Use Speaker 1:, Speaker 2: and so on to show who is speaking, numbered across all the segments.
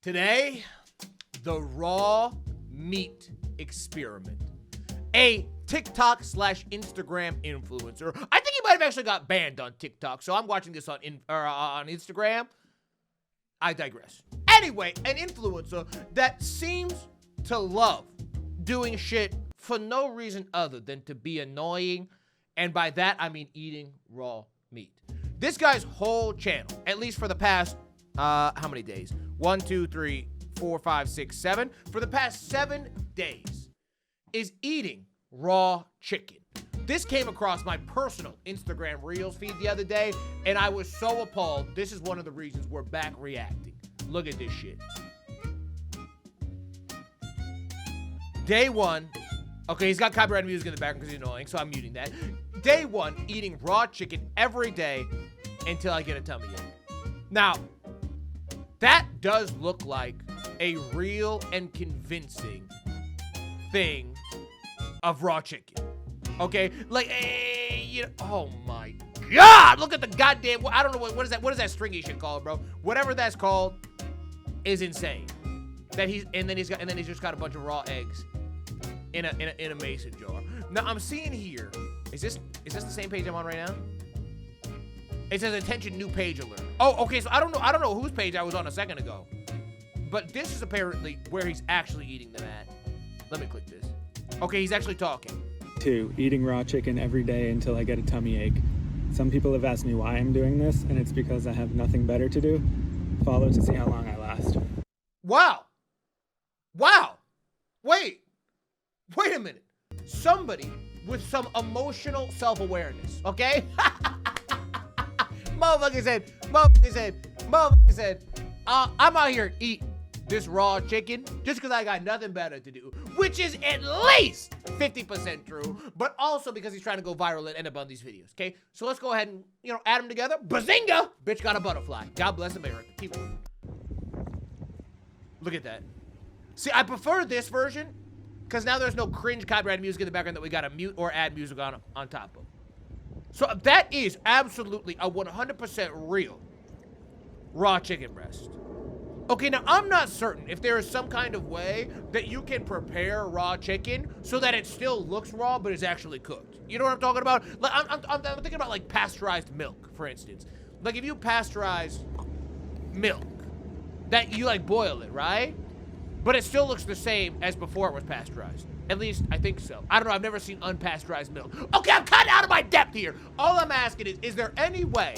Speaker 1: Today, the raw meat experiment. A TikTok / Instagram influencer. I think he might have actually got banned on TikTok, so I'm watching this on Instagram. I digress. Anyway, an influencer that seems to love doing shit for no reason other than to be annoying, and by that I mean eating raw meat. This guy's whole channel, at least for the past, how many days? 1, 2, 3, 4, 5, 6, 7. For the past 7 days, is eating raw chicken. This came across my personal Instagram Reels feed the other day, and I was so appalled. This is one of the reasons we're back reacting. Look at this shit. Day 1. Okay, he's got copyrighted music in the background because he's annoying, so I'm muting that. Day 1, eating raw chicken every day until I get a tummy ache. Now, that does look like a real and convincing thing of raw chicken. Okay? Like, you know, oh my God! Look at the goddamn, I don't know, what is that stringy shit called, bro? Whatever that's called is insane. That he's just got a bunch of raw eggs in a mason jar. Now, I'm seeing here, is this the same page I'm on right now? It says attention new page alert. Oh, okay, so I don't know whose page I was on a second ago. But this is apparently where he's actually eating them at. Let me click this. Okay, he's actually talking.
Speaker 2: 2, eating raw chicken every day until I get a tummy ache. Some people have asked me why I'm doing this, and it's because I have nothing better to do. Follow to see how long I last.
Speaker 1: Wow. Wow. Wait a minute. Somebody with some emotional self-awareness, okay? Motherfucker said, I'm out here eating this raw chicken just because I got nothing better to do, which is at least 50% true, but also because he's trying to go viral and end up on these videos, okay? So let's go ahead and, add them together. Bazinga! Bitch got a butterfly. God bless America. Keep moving. Look at that. See, I prefer this version because now there's no cringe copyrighted music in the background that we gotta mute or add music on top of. So that is absolutely a 100% real raw chicken breast. Okay, now I'm not certain if there is some kind of way that you can prepare raw chicken so that it still looks raw but is actually cooked. You know what I'm talking about? Like, I'm thinking about like pasteurized milk, for instance. Like if you pasteurize milk, that you like boil it, right? But it still looks the same as before it was pasteurized. At least, I think so. I don't know, I've never seen unpasteurized milk. Okay, I'm cutting out of my depth here. All I'm asking is there any way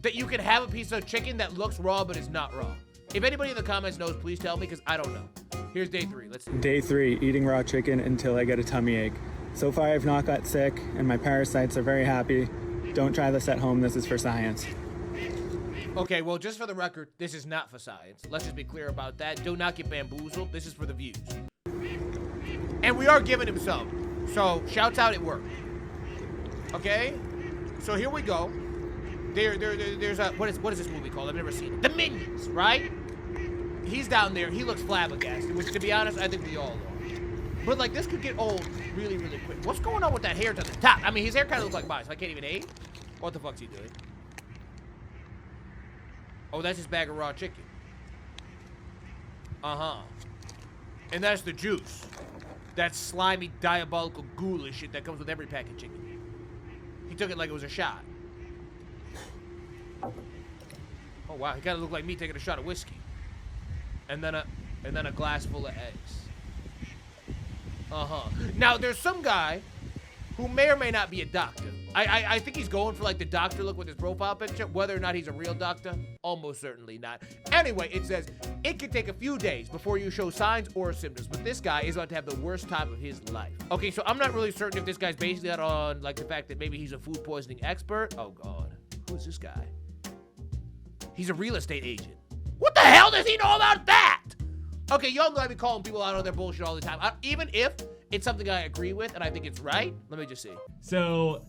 Speaker 1: that you can have a piece of chicken that looks raw but is not raw? If anybody in the comments knows, please tell me, because I don't know. Here's day 3, let's see.
Speaker 2: Day 3, eating raw chicken until I get a tummy ache. So far I've not got sick, and my parasites are very happy. Don't try this at home, this is for science.
Speaker 1: Okay, well, just for the record, this is not for science. Let's just be clear about that. Do not get bamboozled. This is for the views. And we are giving him some. So, shouts out, it worked. Okay? So here we go. There's a, what is this movie called? I've never seen it. The Minions, right? He's down there. He looks flabbergasted, which, to be honest, I think we all are. But, like, this could get old really, really quick. What's going on with that hair to the top? I mean, his hair kind of looks like mine, so I can't even aim. What the fuck's he doing? Oh, that's his bag of raw chicken. Uh-huh. And that's the juice. That slimy, diabolical, ghoulish shit that comes with every pack of chicken. He took it like it was a shot. Oh, wow. He kind of looked like me taking a shot of whiskey. And then a glass full of eggs. Uh-huh. Now, there's some guy who may or may not be a doctor. I think he's going for like the doctor look with his profile picture. Whether or not he's a real doctor, almost certainly not. Anyway, it says it could take a few days before you show signs or symptoms, but this guy is about to have the worst time of his life. Okay, so I'm not really certain if this guy's basing that on like the fact that maybe he's a food poisoning expert. Oh God, who's this guy? He's a real estate agent. What the hell does he know about that? Okay, y'all know I be calling people out on their bullshit all the time. Even if it's something I agree with and I think it's right. Let me just see.
Speaker 3: So,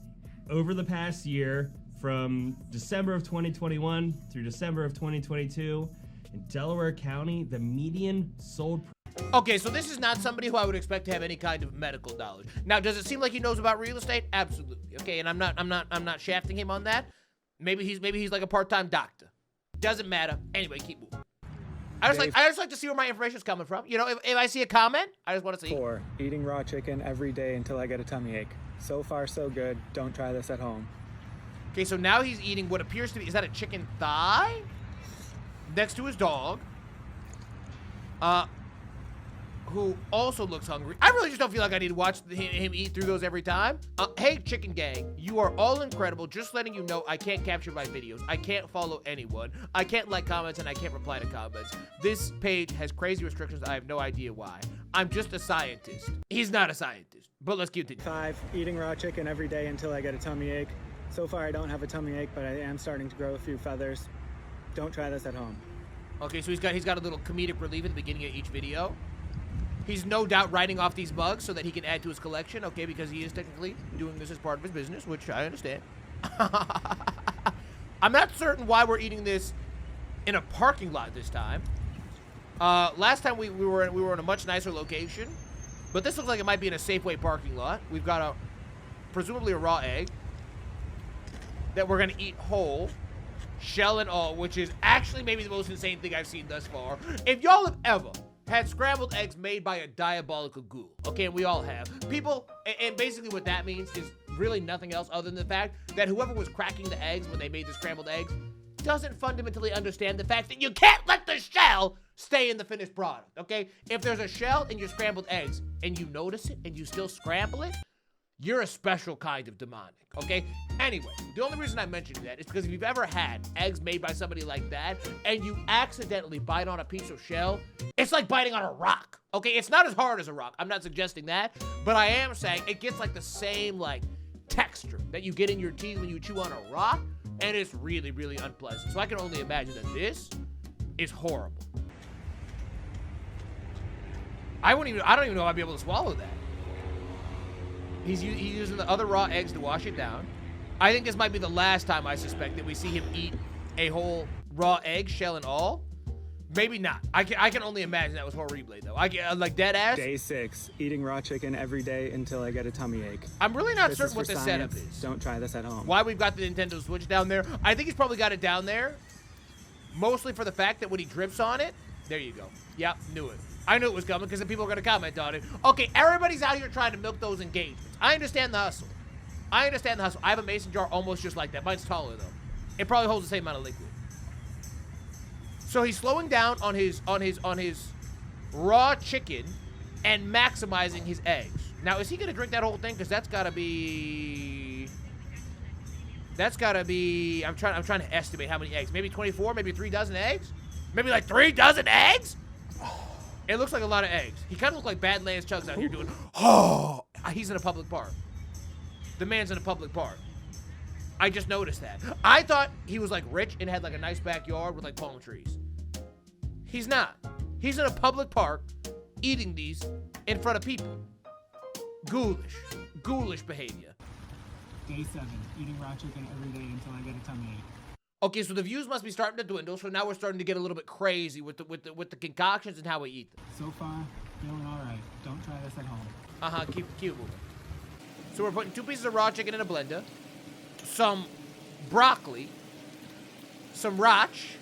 Speaker 3: over the past year, from December of 2021 through December of 2022, in Delaware County, the median sold.
Speaker 1: Okay, so this is not somebody who I would expect to have any kind of medical knowledge. Now, does it seem like he knows about real estate? Absolutely. Okay, and I'm not shafting him on that. Maybe he's like a part-time doctor. Doesn't matter. Anyway, keep moving. I just like to see where my information is coming from. You know, if I see a comment, I just want to see.
Speaker 2: 4. Eating raw chicken every day until I get a tummy ache. So far, so good. Don't try this at home.
Speaker 1: Okay, so now he's eating what appears to be, is that a chicken thigh? Next to his dog. Who also looks hungry. I really just don't feel like I need to watch him eat through those every time. Hey, chicken gang, you are all incredible. Just letting you know I can't capture my videos. I can't follow anyone. I can't like comments, and I can't reply to comments. This page has crazy restrictions. I have no idea why. I'm just a scientist. He's not a scientist, but let's continue.
Speaker 2: 5. Eating raw chicken every day until I get a tummy ache. So far, I don't have a tummy ache, but I am starting to grow a few feathers. Don't try this at home.
Speaker 1: Okay, so he's got a little comedic relief at the beginning of each video. He's no doubt writing off these bugs so that he can add to his collection, okay, because he is technically doing this as part of his business, which I understand. I'm not certain why we're eating this in a parking lot this time. Last time we were in a much nicer location, but this looks like it might be in a Safeway parking lot. We've got presumably a raw egg that we're gonna eat whole, shell and all, which is actually maybe the most insane thing I've seen thus far. If y'all have ever had scrambled eggs made by a diabolical ghoul, okay, and we all have. People, and basically what that means is really nothing else other than the fact that whoever was cracking the eggs when they made the scrambled eggs doesn't fundamentally understand the fact that you can't let the shell stay in the finished product, okay? If there's a shell in your scrambled eggs and you notice it and you still scramble it, you're a special kind of demonic, okay? Anyway, the only reason I mentioned that is because if you've ever had eggs made by somebody like that and you accidentally bite on a piece of shell, it's like biting on a rock, okay? It's not as hard as a rock. I'm not suggesting that, but I am saying it gets like the same like texture that you get in your teeth when you chew on a rock, and it's really, really unpleasant. So I can only imagine that this is horrible. I don't even know if I'd be able to swallow that. He's using the other raw eggs to wash it down. I think this might be the last time I suspect that we see him eat a whole raw egg, shell and all. Maybe not. I can only imagine that was horrible, though. Like dead ass.
Speaker 2: Day 6. Eating raw chicken every day until I get a tummy ache.
Speaker 1: I'm really not
Speaker 2: This
Speaker 1: certain
Speaker 2: is
Speaker 1: what
Speaker 2: for
Speaker 1: the
Speaker 2: science.
Speaker 1: setup is.
Speaker 2: Don't try this at home.
Speaker 1: Why we've got the Nintendo Switch down there. I think he's probably got it down there mostly for the fact that when he drips on it, there you go. Yep, knew it. I knew it was coming because the people are going to comment on it. Okay, everybody's out here trying to milk those engagements. I understand the hustle. I have a mason jar almost just like that. Mine's taller, though. It probably holds the same amount of liquid. So he's slowing down on his raw chicken and maximizing his eggs. Now, is he going to drink that whole thing? Because that's got to be... I'm trying to estimate how many eggs. Maybe 24, maybe 3 dozen eggs? Maybe like 3 dozen eggs? It looks like a lot of eggs. He kind of looks like Badlands Chugs out here doing, oh, he's in a public park. The man's in a public park. I just noticed that. I thought he was like rich and had like a nice backyard with like palm trees. He's not. He's in a public park eating these in front of people. Ghoulish behavior.
Speaker 2: Day 7. Eating raw chicken every day until I get a tummy ache.
Speaker 1: Okay, so the views must be starting to dwindle, so now we're starting to get a little bit crazy with the concoctions and how we eat them.
Speaker 2: So far, feeling all right. Don't try this at home.
Speaker 1: Keep moving. So we're putting 2 pieces of raw chicken in a blender, some broccoli, some rach,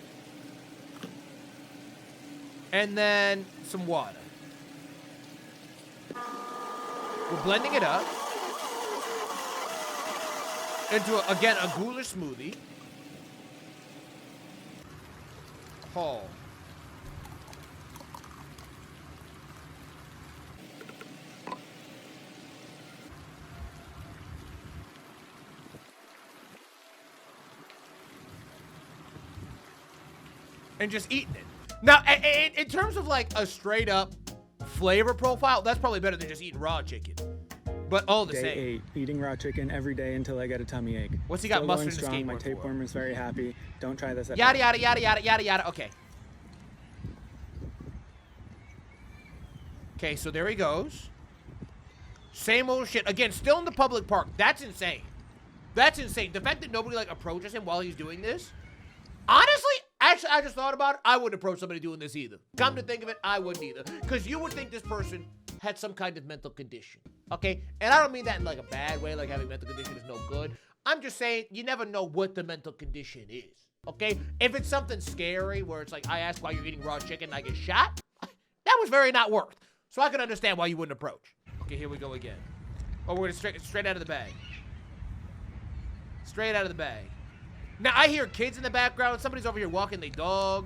Speaker 1: and then some water. We're blending it up into, again, a ghoulish smoothie. Oh. And just eating it. Now, in terms of like a straight up flavor profile, that's probably better than just eating raw chicken. But all the
Speaker 2: Day
Speaker 1: same.
Speaker 2: 8. Eating raw chicken every day until I get a tummy ache.
Speaker 1: What's he got
Speaker 2: Still
Speaker 1: mustard
Speaker 2: going
Speaker 1: and
Speaker 2: strong. My
Speaker 1: skateboard for?
Speaker 2: tapeworm is very happy. Don't try this at
Speaker 1: Yada,
Speaker 2: home.
Speaker 1: yada, yada, yada, yada, yada. Okay. Okay, so there he goes. Same old shit. Again, still in the public park. That's insane. That's insane. The fact that nobody, like, approaches him while he's doing this. Honestly, actually, I just thought about it. I wouldn't approach somebody doing this either. Come to think of it, I wouldn't either. Because you would think this person had some kind of mental condition. Okay? And I don't mean that in, like, a bad way, like having mental condition is no good. I'm just saying you never know what the mental condition is. Okay? If it's something scary where it's like, I ask why you're eating raw chicken and I get shot, that was very not worth. So I can understand why you wouldn't approach. Okay, here we go again. Oh, we're gonna straight out of the bag. Straight out of the bag. Now, I hear kids in the background. Somebody's over here walking their dog.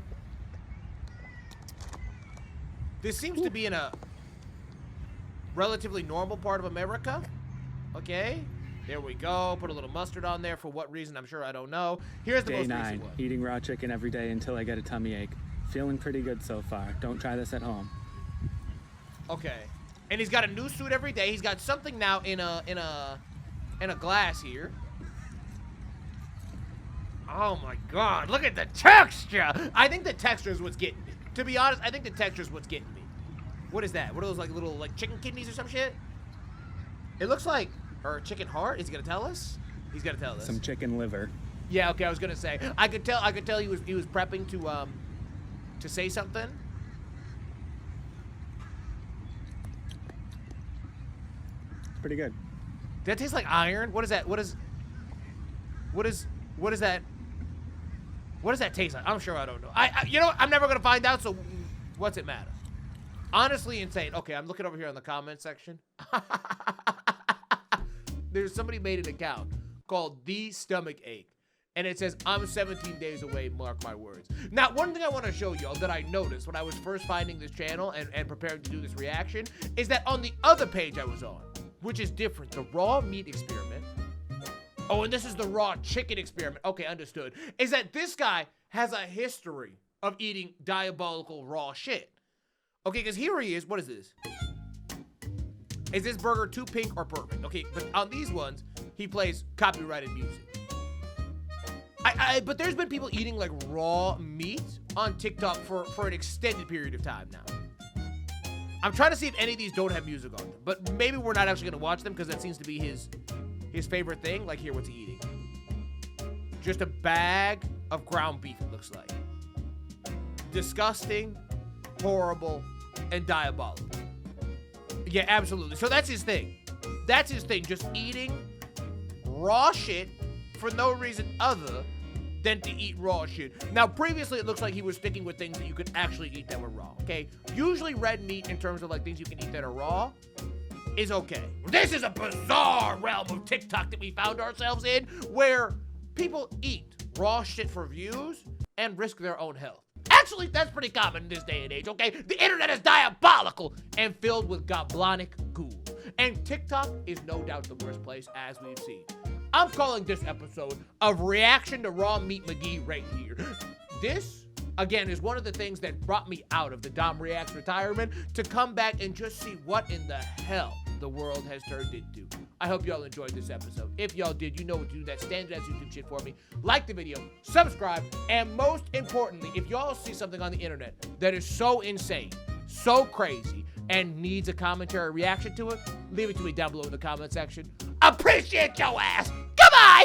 Speaker 1: This seems to be in a relatively normal part of America. Okay. There we go. Put a little mustard on there. For what reason? I'm sure I don't know. Here's the most recent one.
Speaker 2: Eating raw chicken every day until I get a tummy ache. Feeling pretty good so far. Don't try this at home.
Speaker 1: Okay. And he's got a new suit every day. He's got something now in a glass here. Oh my God, look at the texture. I think the texture is what's getting me. To be honest, I think the texture is what's getting me. What is that? What are those like little like chicken kidneys or some shit? It looks like, or chicken heart. Is he gonna tell us? He's gonna tell us.
Speaker 2: Some chicken liver.
Speaker 1: Yeah, okay, I was gonna say. I could tell he was prepping to say something.
Speaker 2: It's pretty good.
Speaker 1: That tastes like iron. What is that? What is that? What does that taste like? I'm sure I don't know. You know what? I'm never gonna find out, so what's it matter? Honestly insane. Okay, I'm looking over here on the comment section. There's somebody made an account called The Stomach Ache, and it says, I'm 17 days away, mark my words. Now, one thing I want to show y'all that I noticed when I was first finding this channel and preparing to do this reaction is that on the other page I was on, which is different, the raw meat experiment. Oh, and this is the raw chicken experiment. Okay, understood. Is that this guy has a history of eating diabolical raw shit. Okay, because here he is. What is this? Is this burger too pink or perfect? Okay, but on these ones, he plays copyrighted music. But there's been people eating like raw meat on TikTok for an extended period of time now. I'm trying to see if any of these don't have music on them, but maybe we're not actually gonna watch them because that seems to be his favorite thing. Like here, what's he eating? Just a bag of ground beef, it looks like. Disgusting, horrible, and diabolical. Yeah, absolutely. So that's his thing. That's his thing, just eating raw shit for no reason other than to eat raw shit. Now, previously, it looks like he was sticking with things that you could actually eat that were raw, okay? Usually red meat, in terms of like things you can eat that are raw, is okay. This is a bizarre realm of TikTok that we found ourselves in, where people eat raw shit for views and risk their own health. Actually, that's pretty common in this day and age, okay? The internet is diabolical and filled with goblinic goo. And TikTok is no doubt the worst place, as we've seen. I'm calling this episode of Reaction to Raw Meat McGee right here. This, again, is one of the things that brought me out of the DomReacts retirement to come back and just see what in the hell the world has turned into. I hope y'all enjoyed this episode. If y'all did, you know what to do. That standard YouTube shit for me. Like the video, subscribe, and most importantly, if y'all see something on the internet that is so insane, so crazy, and needs a commentary reaction to it, leave it to me down below in the comment section. Appreciate your ass. Goodbye!